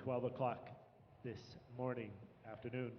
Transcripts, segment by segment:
12 o'clock this afternoon.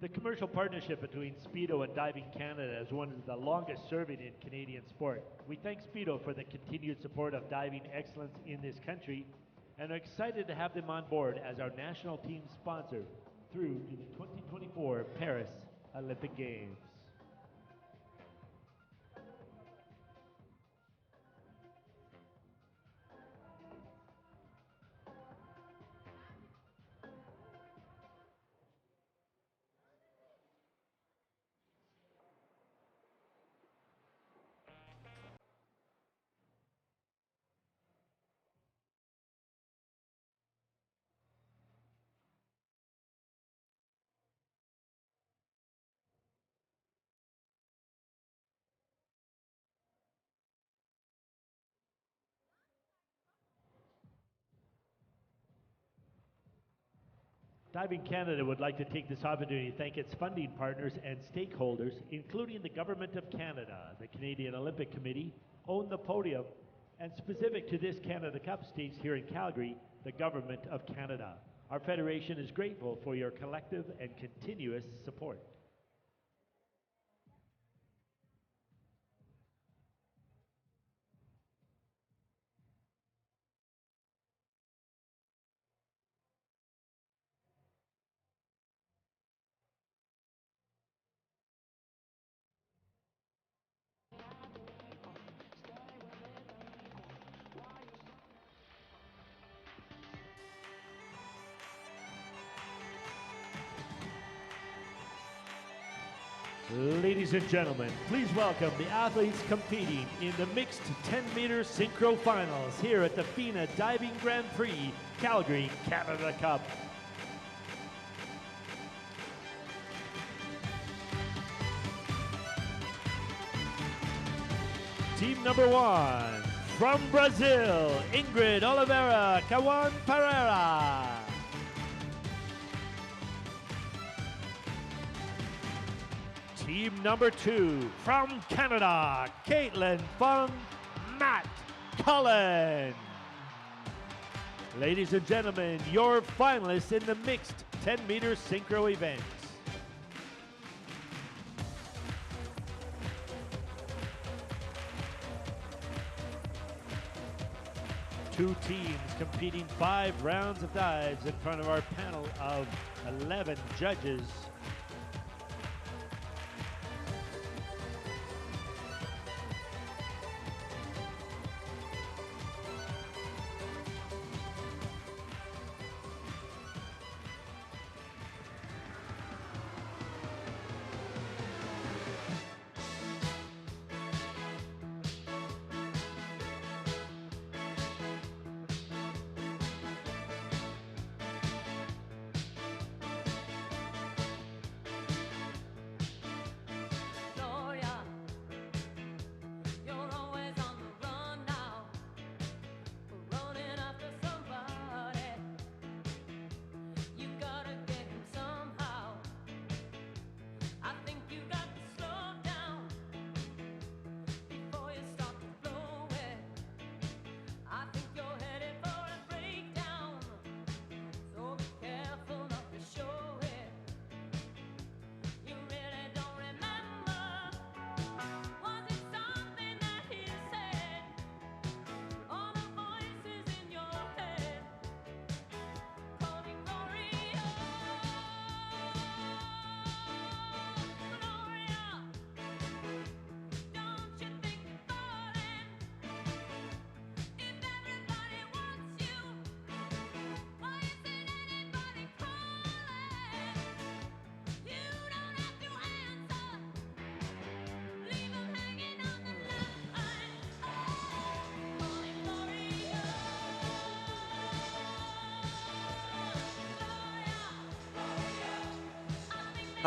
The commercial partnership between Speedo and Diving Canada is one of the longest serving in Canadian sport. We thank Speedo for the continued support of diving excellence in this country and are excited to have them on board as our national team sponsor through to the 2024 Paris Olympic Games. Diving Canada would like to take this opportunity to thank its funding partners and stakeholders, including the Government of Canada, the Canadian Olympic Committee, Own the Podium, and specific to this Canada Cup stage here in Calgary, the Government of Canada. Our federation is grateful for your collective and continuous support. Ladies and gentlemen, please welcome the athletes competing in the mixed 10-meter synchro finals here at the FINA Diving Grand Prix, Calgary, Canada Cup. Team number 1, from Brazil, Ingrid Oliveira Cawan Pereira. Team number 2, from Canada, Caitlin Fung, Matt Cullen. Ladies and gentlemen, your finalists in the mixed 10-meter synchro events. Two teams competing 5 rounds of dives in front of our panel of 11 judges.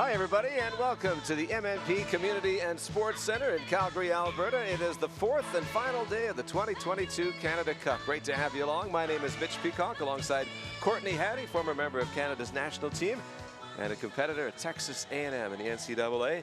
Hi, everybody, and welcome to the MNP Community and Sports Center in Calgary, Alberta. It is the fourth and final day of the 2022 Canada Cup. Great to have you along. My name is Mitch Peacock, alongside Courtney Hattie, former member of Canada's national team and a competitor at Texas A&M in the NCAA.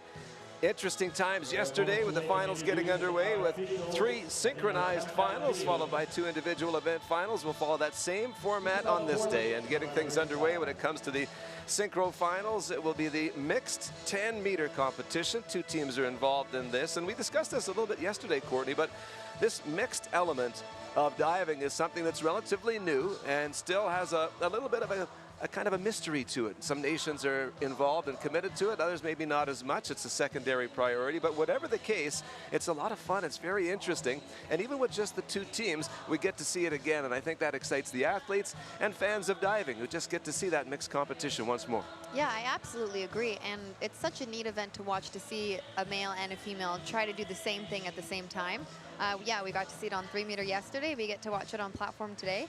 Interesting times yesterday with the finals getting underway with 3 synchronized finals followed by 2 individual event finals. We'll follow that same format on this day, and getting things underway when it comes to the synchro finals, it will be the mixed 10-meter competition. 2 teams are involved in this, and we discussed this a little bit yesterday, Courtney, but this mixed element of diving is something that's relatively new and still has a little bit of a kind of a mystery to it. Some nations are involved and committed to it, others maybe not as much. It's a secondary priority, but whatever the case, it's a lot of fun. It's very interesting, and even with just the 2 teams, we get to see it again, and I think that excites the athletes and fans of diving who just get to see that mixed competition once more. Yeah, I absolutely agree, and it's such a neat event to watch, to see a male and a female try to do the same thing at the same time. Yeah, we got to see it on 3-meter yesterday. We get to watch it on platform today.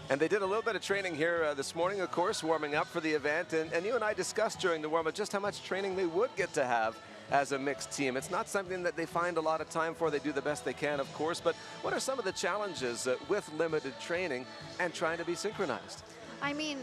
And they did a little bit of training here this morning, of course, warming up for the event. And you and I discussed during the warm-up just how much training they would get to have as a mixed team. It's not something that they find a lot of time for. They do the best they can, of course. But what are some of the challenges with limited training and trying to be synchronized? I mean,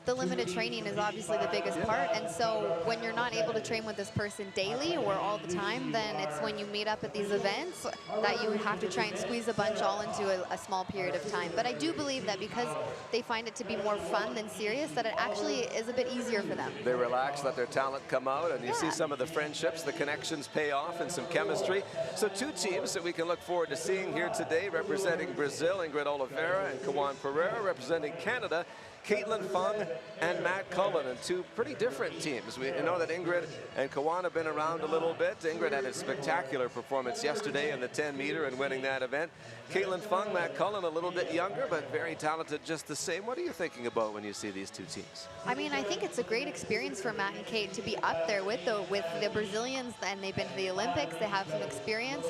the limited training is obviously the biggest part, and so when you're not able to train with this person daily or all the time, then it's when you meet up at these events that you have to try and squeeze a bunch all into a small period of time. But I do believe that because they find it to be more fun than serious, that it actually is a bit easier for them. They relax, let their talent come out, and you see some of the friendships, the connections pay off, and some chemistry. So 2 teams that we can look forward to seeing here today, representing Brazil, Ingrid Oliveira and Kawan Pereira, representing Canada, Caitlin Fung and Matt Cullen, and 2 pretty different teams. We know that Ingrid and Kawan have been around a little bit. Ingrid had a spectacular performance yesterday in the 10-meter and winning that event. Caitlin Fung, Matt Cullen, a little bit younger, but very talented just the same. What are you thinking about when you see these 2 teams? I mean, I think it's a great experience for Matt and Kate to be up there with the Brazilians, and they've been to the Olympics. They have some experience,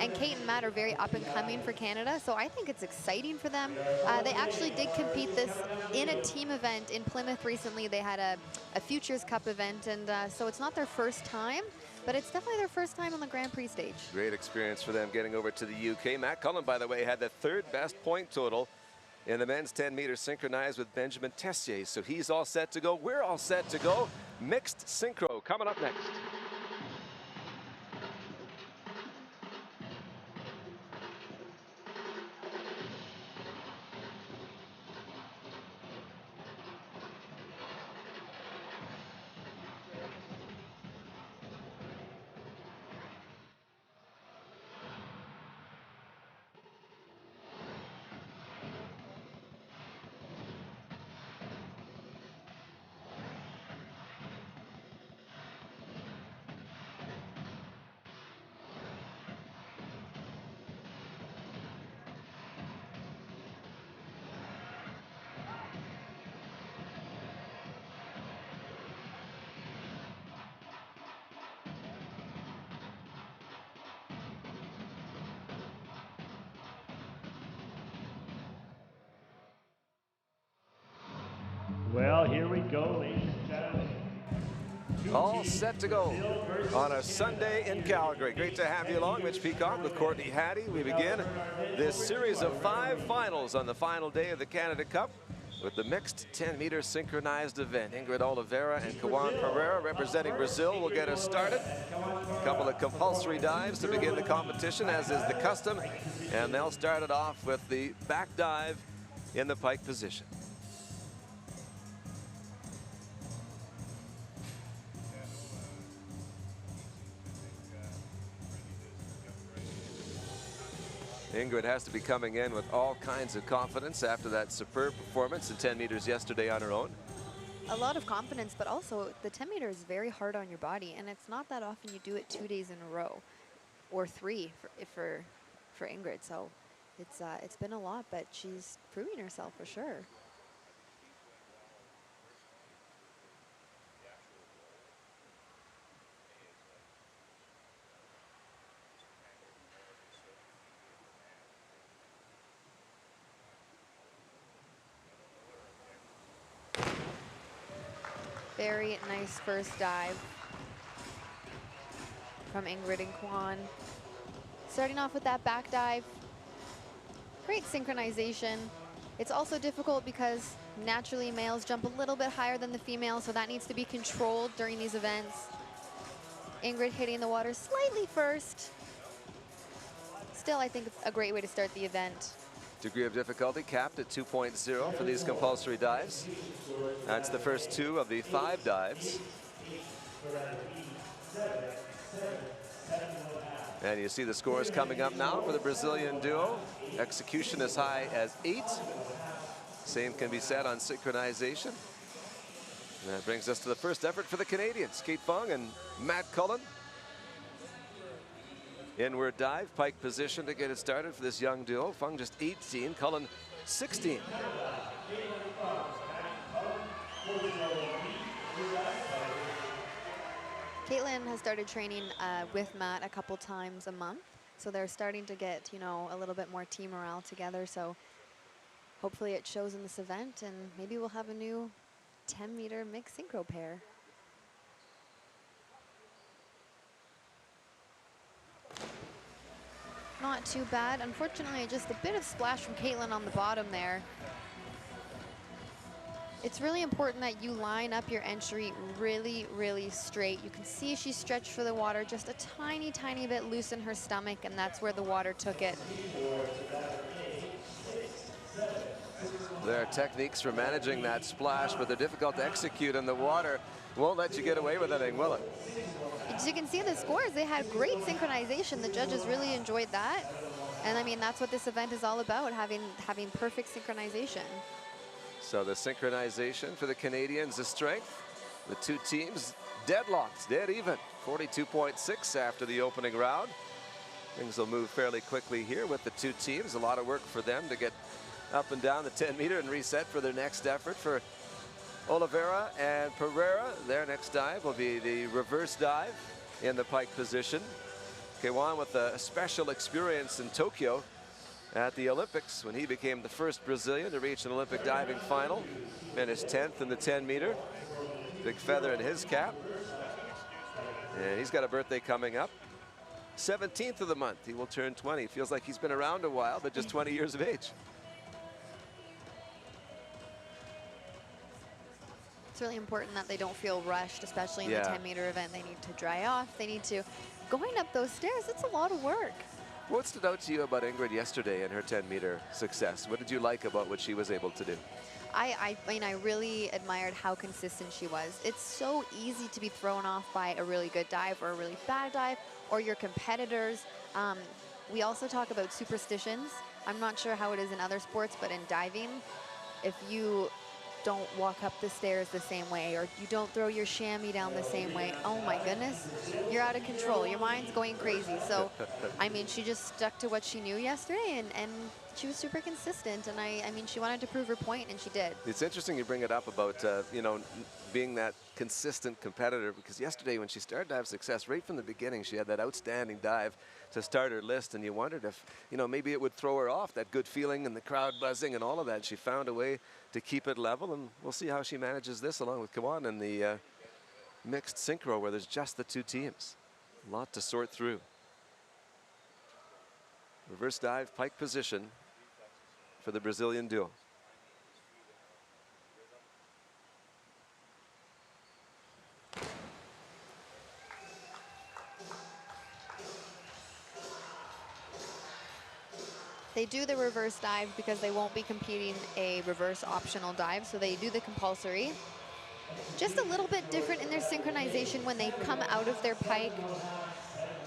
and Kate and Matt are very up and coming for Canada, so I think it's exciting for them. They actually did compete this in a team event in Plymouth recently. They had a Futures Cup event, and so it's not their first time, but it's definitely their first time on the Grand Prix stage. Great experience for them getting over to the UK. Matt Cullen, by the way, had the 3rd best point total in the men's 10-meter synchronized with Benjamin Tessier. So he's all set to go. We're all set to go. Mixed synchro coming up next. Well, here we go, ladies and gentlemen. All set to go on a Sunday in Calgary. Great to have you along. Mitch Peacock with Courtney Hattie. We begin this series of 5 finals on the final day of the Canada Cup with the mixed 10-meter synchronized event. Ingrid Oliveira and Kawan Pereira representing Brazil will get us started. A couple of compulsory dives to begin the competition, as is the custom, and they'll start it off with the back dive in the pike position. Ingrid has to be coming in with all kinds of confidence after that superb performance in 10 meters yesterday on her own. A lot of confidence, but also the 10-meter is very hard on your body, and it's not that often you do it 2 days in a row, or 3 for Ingrid. So it's been a lot, but she's proving herself for sure. Very nice first dive from Ingrid and Kwan. Starting off with that back dive. Great synchronization. It's also difficult because naturally males jump a little bit higher than the females, so that needs to be controlled during these events. Ingrid hitting the water slightly first. Still, I think it's a great way to start the event. Degree of difficulty capped at 2.0 for these compulsory dives. That's the first 2 of the 5 dives. And you see the scores coming up now for the Brazilian duo. Execution as high as 8. Same can be said on synchronization. And that brings us to the first effort for the Canadians, Kate Fung and Matt Cullen. Inward dive, pike position to get it started for this young duo. Fung just 18, Cullen 16. Caitlin has started training with Matt a couple times a month, so they're starting to get, you know, a little bit more team morale together. So hopefully it shows in this event, and maybe we'll have a new 10-meter mixed synchro pair. Not too bad. Unfortunately, just a bit of splash from Caitlin on the bottom there. It's really important that you line up your entry really, really straight. You can see she stretched for the water just a tiny, tiny bit loose in her stomach, and that's where the water took it. There are techniques for managing that splash, but they're difficult to execute in the water. Won't let you get away with anything, will it? As you can see the scores, they had great synchronization. The judges really enjoyed that. And I mean, that's what this event is all about, having perfect synchronization. So the synchronization for the Canadians is strength. The 2 teams deadlocked, dead even. 42.6 after the opening round. Things will move fairly quickly here with the 2 teams. A lot of work for them to get up and down the 10-meter and reset for their next effort. For Oliveira and Pereira, their next dive will be the reverse dive in the pike position. Kewan with a special experience in Tokyo at the Olympics when he became the first Brazilian to reach an Olympic diving final. Finished 10th in the 10-meter. Big feather in his cap. And he's got a birthday coming up. 17th of the month, he will turn 20. Feels like he's been around a while, but just 20 years of age. It's really important that they don't feel rushed, especially in the 10-meter event. They need to dry off. They need to, going up those stairs, it's a lot of work. What stood out to you about Ingrid yesterday and her 10-meter success? What did you like about what she was able to do? I mean, I really admired how consistent she was. It's so easy to be thrown off by a really good dive or a really bad dive or your competitors. We also talk about superstitions. I'm not sure how it is in other sports, but in diving, if you don't walk up the stairs the same way, or you don't throw your chamois down the same way, oh my goodness, you're out of control. Your mind's going crazy. So, I mean, she just stuck to what she knew yesterday, and she was super consistent. And I mean, she wanted to prove her point, and she did. It's interesting you bring it up about, you know, being that consistent competitor, because yesterday when she started to have success, right from the beginning, she had that outstanding dive to start her list, and you wondered if, you know, maybe it would throw her off, that good feeling and the crowd buzzing and all of that. She found a way to keep it level, and we'll see how she manages this along with Kawan in the mixed synchro, where there's just the 2 teams. A lot to sort through. Reverse dive, pike position for the Brazilian duo. They do the reverse dive because they won't be competing a reverse optional dive, so they do the compulsory. Just a little bit different in their synchronization when they come out of their pike.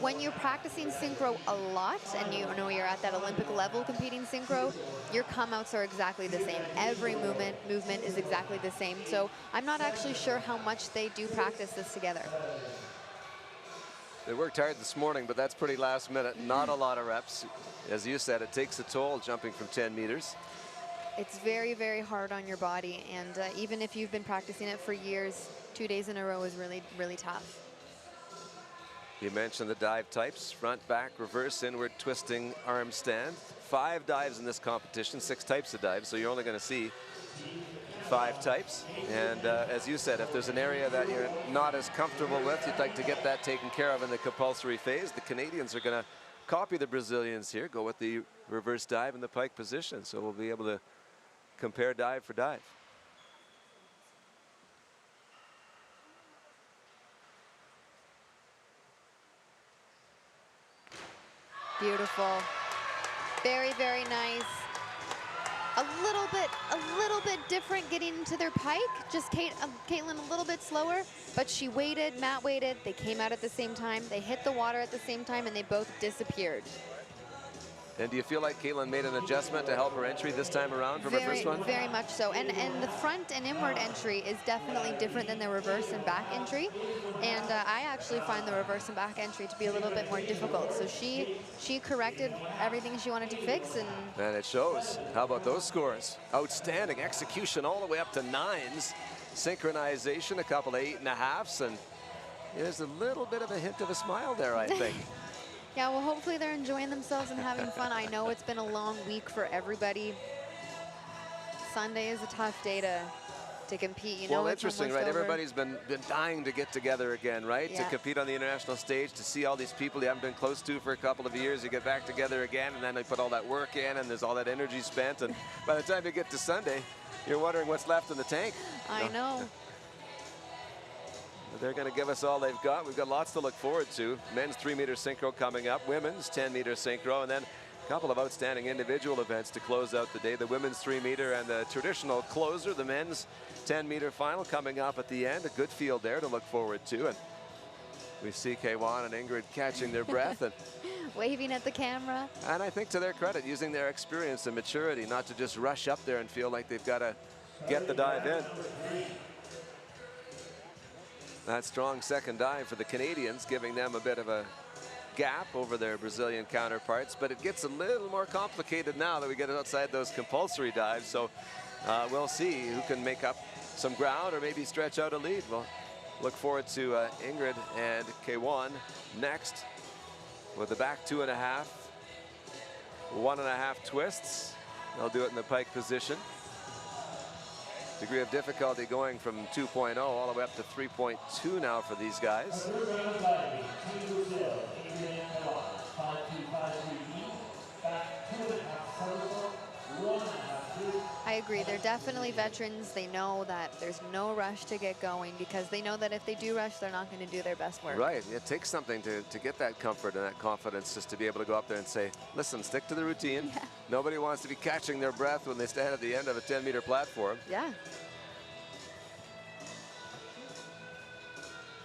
When you're practicing synchro a lot, and you know you're at that Olympic level competing synchro, your come-outs are exactly the same. Every movement is exactly the same. So I'm not actually sure how much they do practice this together. They worked hard this morning, but that's pretty last minute. Not a lot of reps. As you said, it takes a toll jumping from 10 meters. It's very, very hard on your body. And even if you've been practicing it for years, 2 days in a row is really, really tough. You mentioned the dive types: front, back, reverse, inward, twisting, arm stand. 5 dives in this competition, 6 types of dives, so you're only going to see 5 types. And as you said, if there's an area that you're not as comfortable with, you'd like to get that taken care of in the compulsory phase. The Canadians are going to copy the Brazilians here, go with the reverse dive in the pike position. So we'll be able to compare dive for dive. Beautiful. Very, very nice. A little bit different getting into their pike. Just Caitlin a little bit slower, but she waited, Matt waited. They came out at the same time. They hit the water at the same time, and they both disappeared. And do you feel like Caitlin made an adjustment to help her entry this time around from her first one? Very much so. And the front and inward entry is definitely different than the reverse and back entry. And I actually find the reverse and back entry to be a little bit more difficult. So she corrected everything she wanted to fix. And it shows. How about those scores? Outstanding execution all the way up to 9s. Synchronization, a couple of 8.5s. And there's a little bit of a hint of a smile there, I think. Yeah, well, hopefully they're enjoying themselves and having fun. I know it's been a long week for everybody. Sunday is a tough day to compete. You know, well, interesting, right? Over. Everybody's been dying to get together again, right? Yeah. To compete on the international stage, to see all these people you haven't been close to for a couple of years. You get back together again, and then they put all that work in, and there's all that energy spent. And by the time you get to Sunday, you're wondering what's left in the tank. I know. They're going to give us all they've got. We've got lots to look forward to. Men's 3-meter synchro coming up. Women's 10-meter synchro. And then a couple of outstanding individual events to close out the day. The women's 3-meter and the traditional closer, the men's 10-meter final coming up at the end. A good field there to look forward to. And we see K1 and Ingrid catching their breath. And waving at the camera. And I think to their credit, using their experience and maturity, not to just rush up there and feel like they've got to get the dive in. That strong second dive for the Canadians, giving them a bit of a gap over their Brazilian counterparts. But it gets a little more complicated now that we get outside those compulsory dives. So we'll see who can make up some ground or maybe stretch out a lead. We'll look forward to Ingrid and K1 next with the back 2.5, 1.5 twists. They'll do it in the pike position. Degree of difficulty going from 2.0 all the way up to 3.2 now for these guys. I agree. They're definitely veterans. They know that there's no rush to get going because they know that if they do rush, they're not going to do their best work. Right. It takes something to get that comfort and that confidence just to be able to go up there and say, listen, stick to the routine. Yeah. Nobody wants to be catching their breath when they stand at the end of a 10-meter platform. Yeah.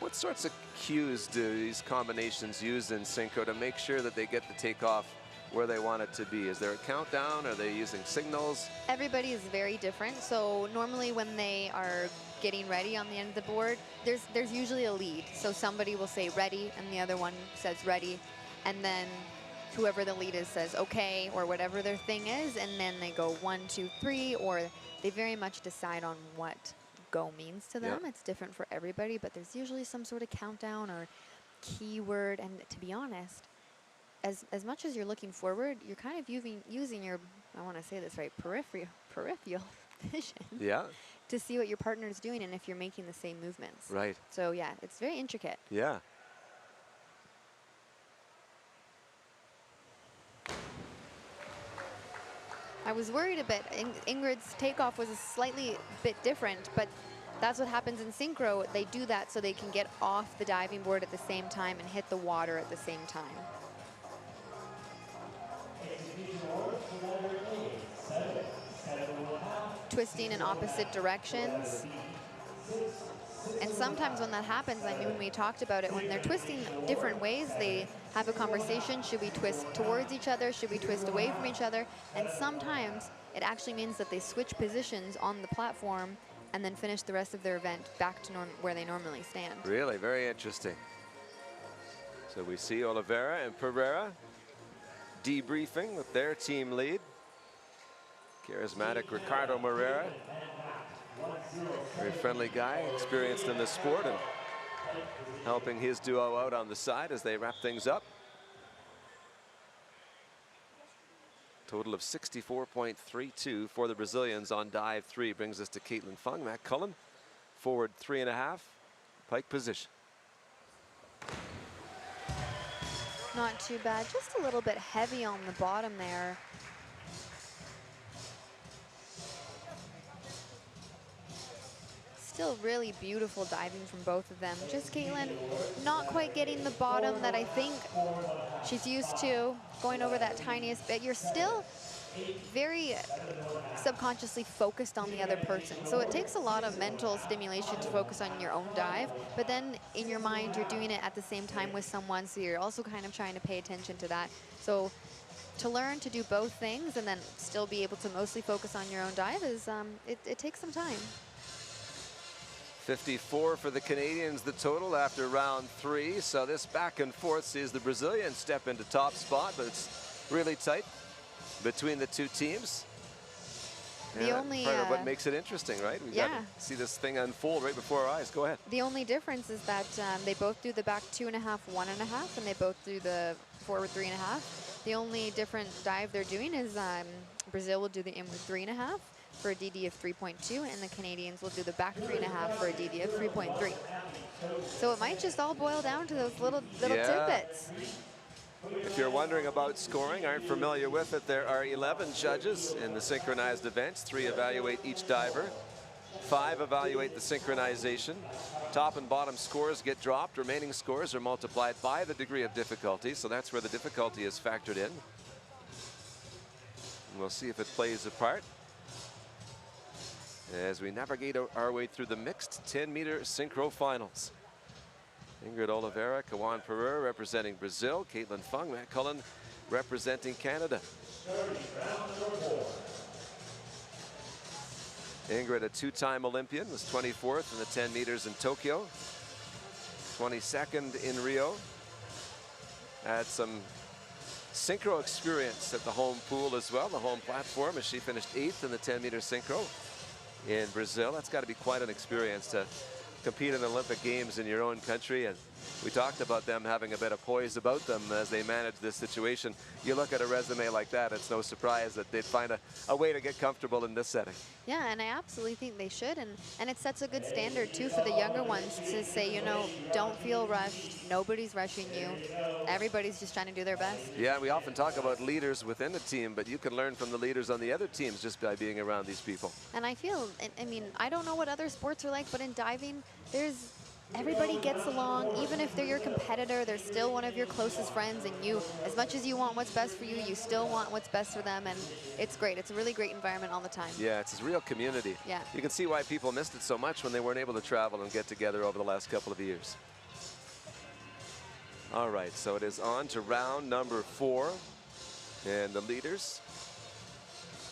What sorts of cues do these combinations use in synchro to make sure that they get the takeoff where they want it to be? Is there a countdown? Are they using signals? Everybody is very different. So normally when they are getting ready on the end of the board, there's usually a lead. So somebody will say ready and the other one says ready. And then whoever the lead is says okay, or whatever their thing is. And then they go 1, 2, 3, or they very much decide on what go means to them. Yep. It's different for everybody, but there's usually some sort of countdown or keyword. And to be honest, as much as you're looking forward, you're kind of using your, I want to say this right, peripheral vision. Yeah. To see what your partner is doing and if you're making the same movements. Right. So yeah, it's very intricate. Yeah. I was worried a bit. Ingrid's takeoff was a slightly bit different, but that's what happens in synchro. They do that so they can get off the diving board at the same time and hit the water at the same time. Twisting in opposite directions. And sometimes when that happens, I mean, when we talked about it, when they're twisting different ways, they have a conversation. Should we twist towards each other? Should we twist away from each other? And sometimes it actually means that they switch positions on the platform and then finish the rest of their event back to where they normally stand. Really, very interesting. So we see Oliveira and Pereira debriefing with their team lead. Charismatic Ricardo Moreira. Very friendly guy, experienced in the sport, and helping his duo out on the side as they wrap things up. Total of 64.32 for the Brazilians on dive 3 brings us to Caitlin Fung. Matt Cullen, forward 3.5, pike position. Not too bad, just a little bit heavy on the bottom there. Still really beautiful diving from both of them. Just Caitlin not quite getting the bottom that I think she's used to, going over that tiniest bit. You're still very subconsciously focused on the other person. So it takes a lot of mental stimulation to focus on your own dive, but then in your mind, you're doing it at the same time with someone, so you're also kind of trying to pay attention to that. So to learn to do both things and then still be able to mostly focus on your own dive is, it takes some time. 54 for the Canadians, the total after round 3. So this back and forth sees the Brazilians step into top spot, but it's really tight between the two teams. The only part of what makes it interesting, right? We got to see this thing unfold right before our eyes. Go ahead. The only difference is that they both do the back 2.5, 1.5, and they both do the forward 3.5. The only different dive they're doing is Brazil will do the inward 3.5 for a DD of 3.2, and the Canadians will do the back 3.5 for a DD of 3.3. So it might just all boil down to those little tidbits. If you're wondering about scoring, aren't familiar with it, there are 11 judges in the synchronized events. 3 evaluate each diver. 5 evaluate the synchronization. Top and bottom scores get dropped. Remaining scores are multiplied by the degree of difficulty, so that's where the difficulty is factored in. And we'll see if it plays a part as we navigate our way through the mixed 10-meter synchro finals. Ingrid Oliveira, Kawan Pereira representing Brazil, Caitlin Fung, Matt Cullen representing Canada. Ingrid, a 2-time Olympian, was 24th in the 10 meters in Tokyo, 22nd in Rio. Had some synchro experience at the home pool as well, the home platform, as she finished 8th in the 10-meter synchro in Brazil. That's got to be quite an experience to compete in Olympic Games in your own country, and we talked about them having a bit of poise about them as they manage this situation. You look at a resume like that, it's no surprise that they'd find a way to get comfortable in this setting. Yeah, and I absolutely think they should, and it sets a good standard too for the younger ones to say, you know, don't feel rushed, nobody's rushing you, everybody's just trying to do their best. Yeah, we often talk about leaders within a team, but you can learn from the leaders on the other teams just by being around these people. And I feel, I mean, I don't know what other sports are like, but in diving, everybody gets along. Even if they're your competitor, they're still one of your closest friends, and you, as much as you want what's best for you, you still want what's best for them, and it's great. It's a really great environment all the time. Yeah, it's a real community. Yeah. You can see why people missed it so much when they weren't able to travel and get together over the last couple of years. All right, so it is on to round number 4, and the leaders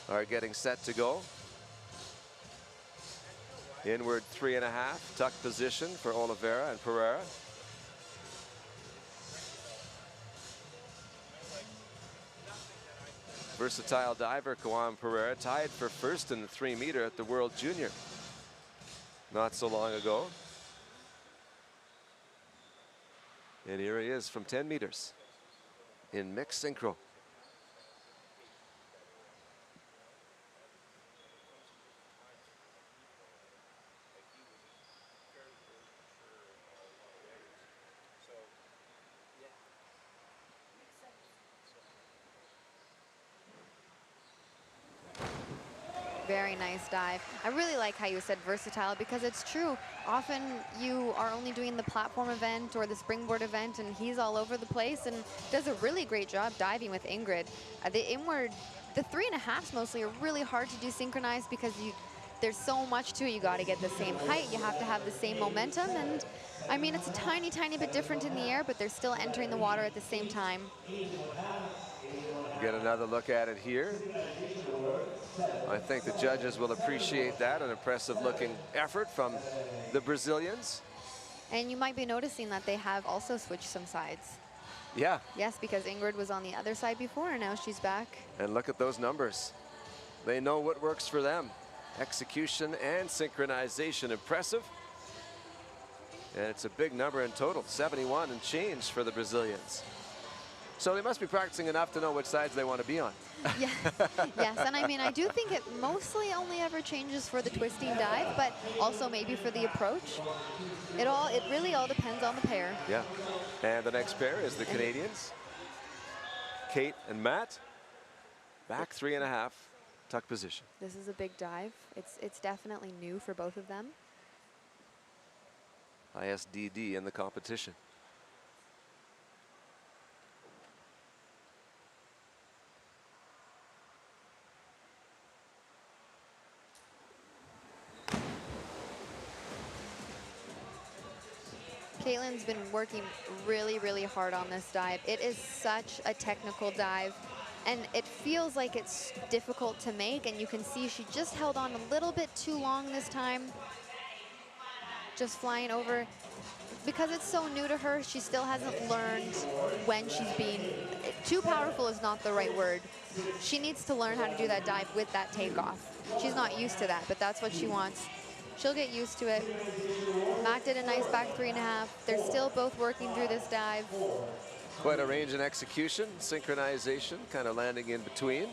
are getting set to go. Inward 3.5, tuck position for Oliveira and Pereira. Versatile diver Kawan Pereira tied for first in the 3-meter at the World Junior not so long ago. And here he is from 10 meters in mixed synchro. Very nice dive. I really like how you said versatile, because it's true. Often you are only doing the platform event or the springboard event, and he's all over the place and does a really great job diving with Ingrid. The inward, the 3.5s mostly are really hard to do synchronized because there's so much to it. You got to get the same height. You have to have the same momentum. And I mean, it's a tiny, tiny bit different in the air, but they're still entering the water at the same time. Get another look at it here. I think the judges will appreciate that, an impressive looking effort from the Brazilians. And you might be noticing that they have also switched some sides. Yeah. Yes, because Ingrid was on the other side before, and now she's back. And look at those numbers. They know what works for them. Execution and synchronization, impressive. And it's a big number in total, 71 and change for the Brazilians. So they must be practicing enough to know which sides they want to be on. Yeah. Yes, and I mean, I do think it mostly only ever changes for the twisting dive, but also maybe for the approach. It really all depends on the pair. Yeah. And the next pair is the Canadians. Kate and Matt. Back 3.5, tuck position. This is a big dive. It's definitely new for both of them. ISDD in the competition. Caitlin's been working really, really hard on this dive. It is such a technical dive, and it feels like it's difficult to make, and you can see she just held on a little bit too long this time. Just flying over. Because it's so new to her, she still hasn't learned when she's being, too powerful is not the right word. She needs to learn how to do that dive with that takeoff. She's not used to that, but that's what she wants. She'll get used to it. Mac did a nice back 3.5. They're still both working through this dive. Quite a range in execution, synchronization, kind of landing in between.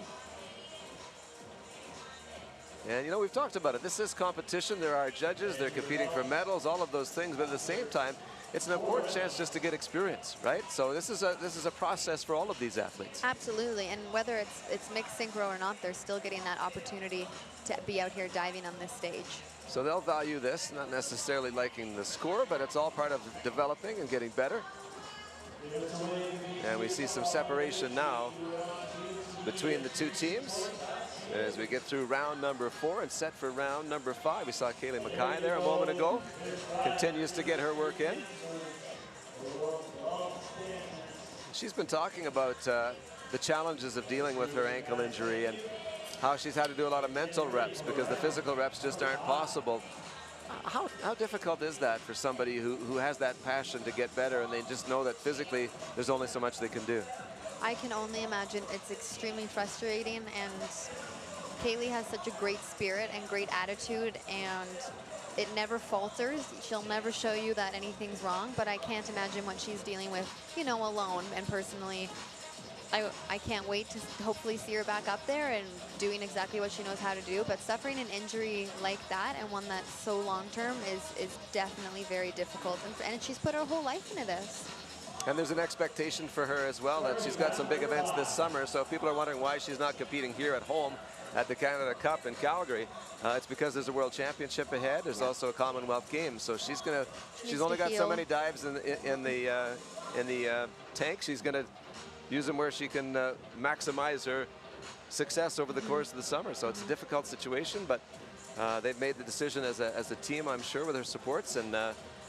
And you know, we've talked about it. This is competition. There are judges. They're competing for medals, all of those things. But at the same time, it's an important chance just to get experience, right? So this is a process for all of these athletes. Absolutely. And whether it's mixed synchro or not, they're still getting that opportunity to be out here diving on this stage. So they'll value this, not necessarily liking the score, but it's all part of developing and getting better. And we see some separation now between the two teams as we get through round number 4 and set for round number 5. We saw Kaylee Mackay there a moment ago. Continues to get her work in. She's been talking about the challenges of dealing with her ankle injury and how she's had to do a lot of mental reps because the physical reps just aren't possible. How difficult is that for somebody who has that passion to get better and they just know that physically there's only so much they can do? I can only imagine it's extremely frustrating, and Kaylee has such a great spirit and great attitude, and it never falters. She'll never show you that anything's wrong, but I can't imagine what she's dealing with, you know, alone. And personally, I can't wait to hopefully see her back up there and doing exactly what she knows how to do. But suffering an injury like that, and one that's so long-term, is definitely very difficult. And she's put her whole life into this. And there's an expectation for her as well that she's got some big events this summer. So if people are wondering why she's not competing here at home at the Canada Cup in Calgary, it's because there's a World Championship ahead. There's also a Commonwealth Games. So she's only got so many dives in the tank. She's gonna use them where she can maximize her success over the course of the summer. So it's a difficult situation, but they've made the decision as a team, I'm sure, with her supports, and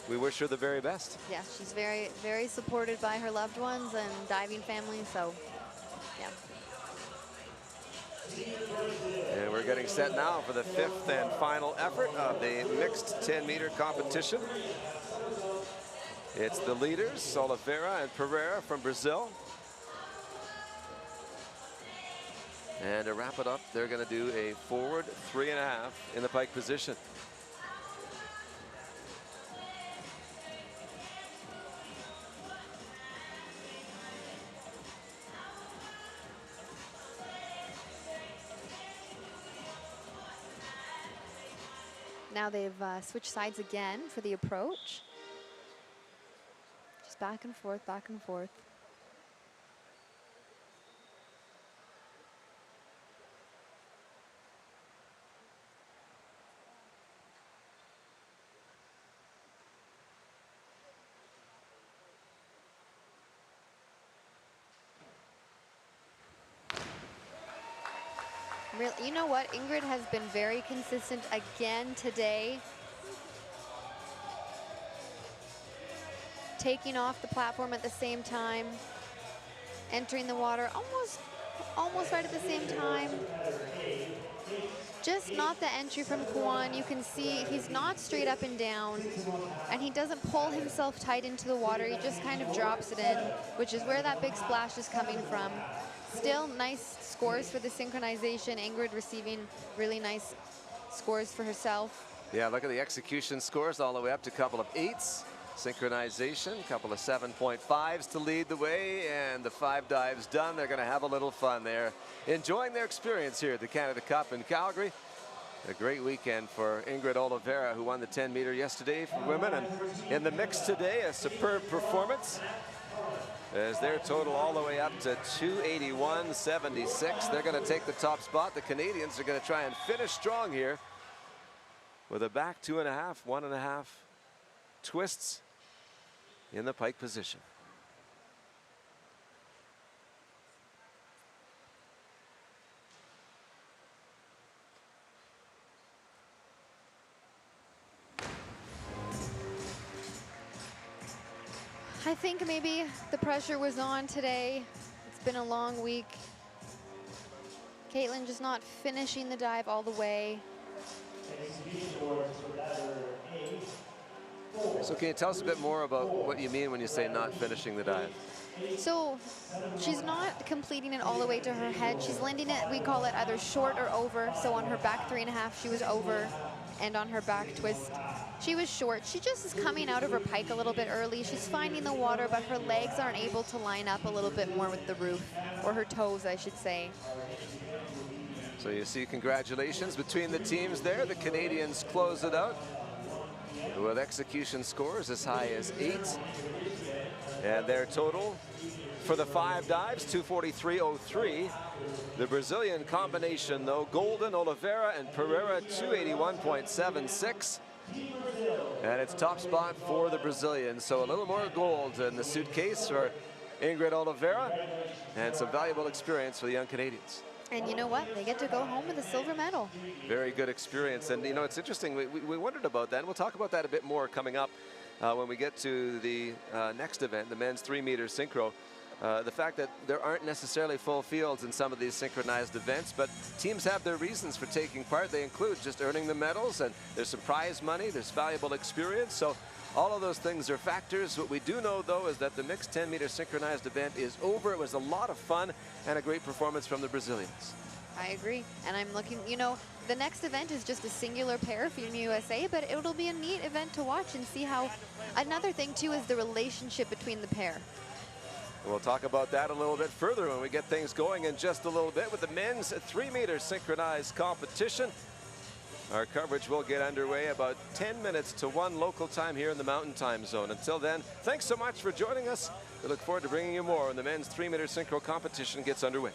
we wish her the very best. Yes, she's very, very supported by her loved ones and diving family, so yeah. And we're getting set now for the 5th and final effort of the mixed 10-meter competition. It's the leaders, Oliveira and Pereira from Brazil. And to wrap it up, they're going to do a forward 3.5 in the pike position. Now they've switched sides again for the approach. Just back and forth, back and forth. You know what? Ingrid has been very consistent again today. Taking off the platform at the same time. Entering the water almost right at the same time. Just not the entry from Kwan. You can see he's not straight up and down, and he doesn't pull himself tight into the water. He just kind of drops it in, which is where that big splash is coming from. Still nice scores for the synchronization. Ingrid receiving really nice scores for herself. Yeah, look at the execution scores all the way up to a couple of 8s. synchronization. A couple of 7.5s to lead the way, and the 5 dives done. They're going to have a little fun there, enjoying their experience here at the Canada Cup in Calgary. A great weekend for Ingrid Oliveira, who won the 10-meter yesterday for women, and in the mix today, a superb performance as their total all the way up to 281.76. They're going to take the top spot. The Canadians are going to try and finish strong here with a back 2.5, 1.5 twists in the pike position. I think maybe the pressure was on today. It's been a long week. Caitlin just not finishing the dive all the way. So can you tell us a bit more about what you mean when you say not finishing the dive? So she's not completing it all the way to her head. She's landing it, we call it either short or over. So on her back 3.5, she was over, and on her back twist, she was short. She just is coming out of her pike a little bit early. She's finding the water, but her legs aren't able to line up a little bit more with the roof, or her toes, I should say. So you see congratulations between the teams there. The Canadians close it out with execution scores as high as 8. And their total for the 5 dives, 243.03. The Brazilian combination, though, Golden, Oliveira, and Pereira, 281.76. And it's top spot for the Brazilians. So a little more gold in the suitcase for Ingrid Oliveira, and some valuable experience for the young Canadians. And you know what? They get to go home with a silver medal. Very good experience. And, you know, it's interesting. We wondered about that. And we'll talk about that a bit more coming up when we get to the next event, the men's 3-meter synchro. The fact that there aren't necessarily full fields in some of these synchronized events, but teams have their reasons for taking part. They include just earning the medals, and there's some prize money, there's valuable experience. So all of those things are factors. What we do know, though, is that the mixed 10-meter synchronized event is over. It was a lot of fun and a great performance from the Brazilians. I agree. And I'm looking, you know, the next event is just a singular pair for Team USA, but it'll be a neat event to watch and see how. Another thing, too, is the relationship between the pair. We'll talk about that a little bit further when we get things going in just a little bit with the men's 3-meter synchronized competition. Our coverage will get underway about 10 minutes to 1 local time here in the Mountain Time Zone. Until then, thanks so much for joining us. We look forward to bringing you more when the men's 3-meter synchro competition gets underway.